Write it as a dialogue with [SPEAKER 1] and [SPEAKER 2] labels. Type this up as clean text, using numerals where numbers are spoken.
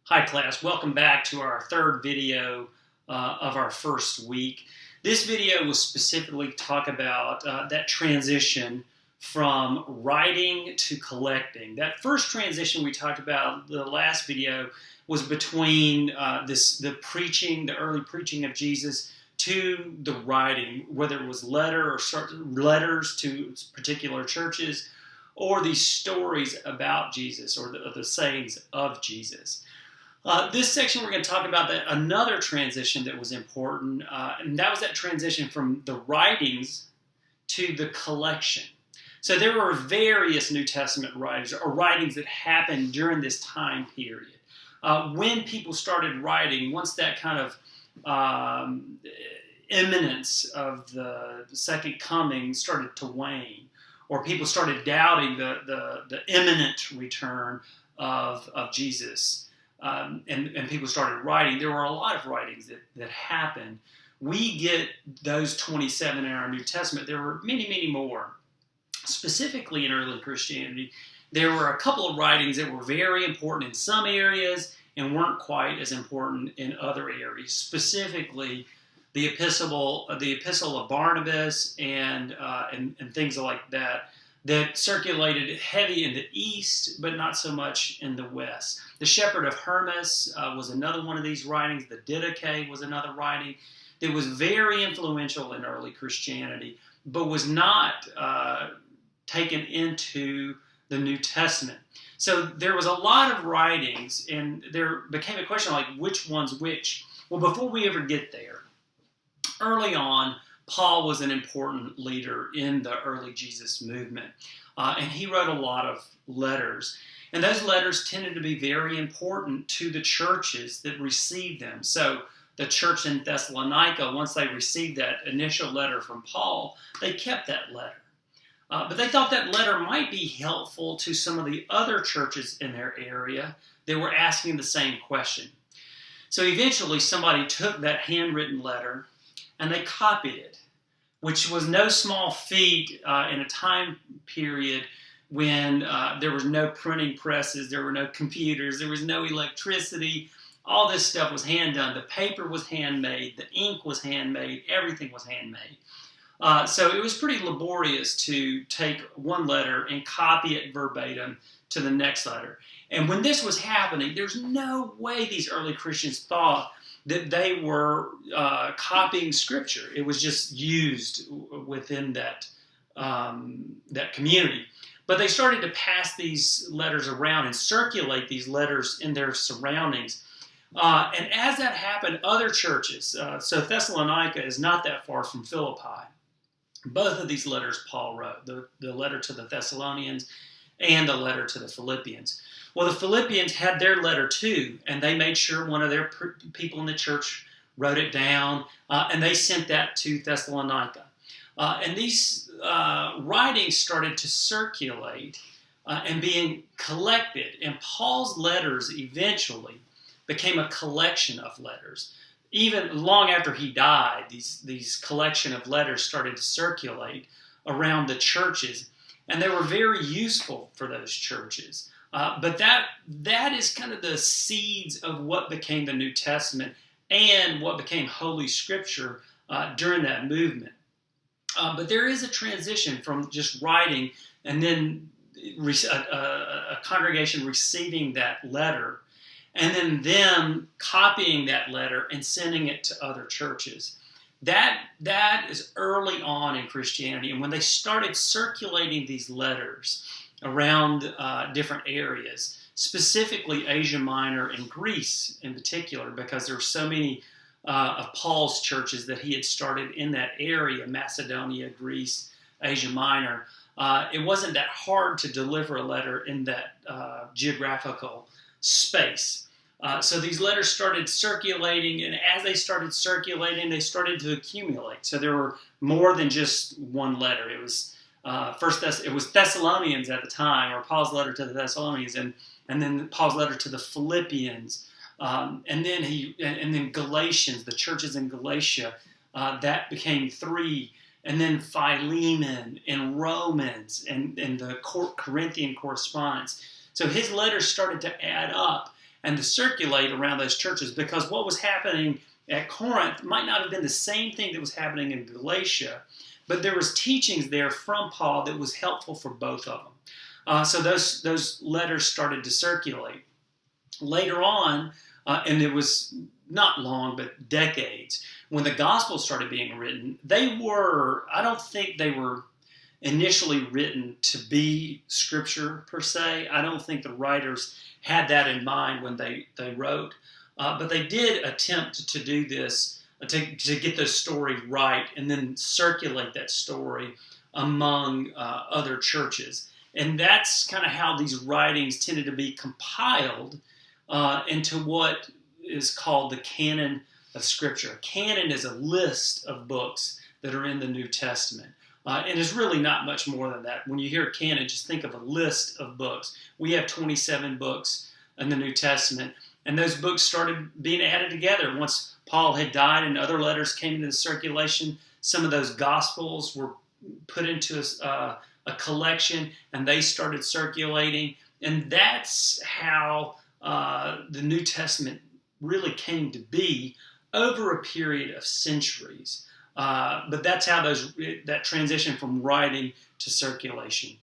[SPEAKER 1] Hi class, welcome back to our third video of our first week. This video will specifically talk about that transition from writing to collecting. That first transition we talked about the last video was between the early preaching of Jesus to the writing, whether it was letters to particular churches or these stories about Jesus or the sayings of Jesus. This section we're going to talk about another transition that was important, and that was that transition from the writings to the collection. So there were various New Testament writings or writings that happened during this time period. When people started writing, once that kind of imminence of the second coming started to wane, or people started doubting the imminent return of Jesus, and people started writing, there were a lot of writings that happened. We get those 27 in our New Testament. There were many, many more. Specifically in early Christianity, there were a couple of writings that were very important in some areas and weren't quite as important in other areas. Specifically, the epistle of Barnabas and things like that circulated heavy in the East, but not so much in the West. The Shepherd of Hermas was another one of these writings. The Didache was another writing that was very influential in early Christianity, but was not taken into the New Testament. So there was a lot of writings, and there became a question like, which one's which? Well, before we ever get there, early on, Paul was an important leader in the early Jesus movement, and he wrote a lot of letters. And those letters tended to be very important to the churches that received them. So the church in Thessalonica, once they received that initial letter from Paul, they kept that letter. But they thought that letter might be helpful to some of the other churches in their area that were asking the same question. So eventually somebody took that handwritten letter and they copied it, which was no small feat in a time period when there was no printing presses, there were no computers, there was no electricity. All this stuff was hand done. The paper was handmade, the ink was handmade, everything was handmade. So it was pretty laborious to take one letter and copy it verbatim to the next letter. And when this was happening, there's no way these early Christians thought that they were copying Scripture. It was just used within that community. But they started to pass these letters around and circulate these letters in their surroundings. And as that happened, other churches, so Thessalonica is not that far from Philippi. Both of these letters Paul wrote, the letter to the Thessalonians and the letter to the Philippians. Well, the Philippians had their letter too, and they made sure one of their people in the church wrote it down, and they sent that to Thessalonica. And these writings started to circulate and being collected, and Paul's letters eventually became a collection of letters. Even long after he died, these collection of letters started to circulate around the churches, and they were very useful for those churches. But that is kind of the seeds of what became the New Testament and what became Holy Scripture during that movement. But there is a transition from just writing and then a congregation receiving that letter and then them copying that letter and sending it to other churches. That is early on in Christianity. And when they started circulating these letters around different areas, specifically Asia Minor and Greece in particular, because there were so many of Paul's churches that he had started in that area, Macedonia, Greece, Asia Minor, it wasn't that hard to deliver a letter in that geographical space. So these letters started circulating, and as they started circulating, they started to accumulate. So there were more than just one letter. It was it was Thessalonians at the time, or Paul's letter to the Thessalonians, and then Paul's letter to the Philippians, and then Galatians, the churches in Galatia. That became three, and then Philemon and Romans and the Corinthian correspondence. So his letters started to add up. and to circulate around those churches, because what was happening at Corinth might not have been the same thing that was happening in Galatia, but there was teachings there from Paul that was helpful for both of them. So those letters started to circulate. Later on, and it was not long, but decades, when the Gospels started being written, I don't think they were initially written to be Scripture per se. I don't think the writers had that in mind when they wrote. But they did attempt to do this, to get the story right and then circulate that story among other churches. And that's kind of how these writings tended to be compiled into what is called the Canon of Scripture. A canon is a list of books that are in the New Testament. And it's really not much more than that. When you hear canon, just think of a list of books. We have 27 books in the New Testament, and those books started being added together. Once Paul had died and other letters came into circulation, some of those Gospels were put into a collection, and they started circulating. And that's how the New Testament really came to be over a period of centuries. But that's how that transition from writing to circulation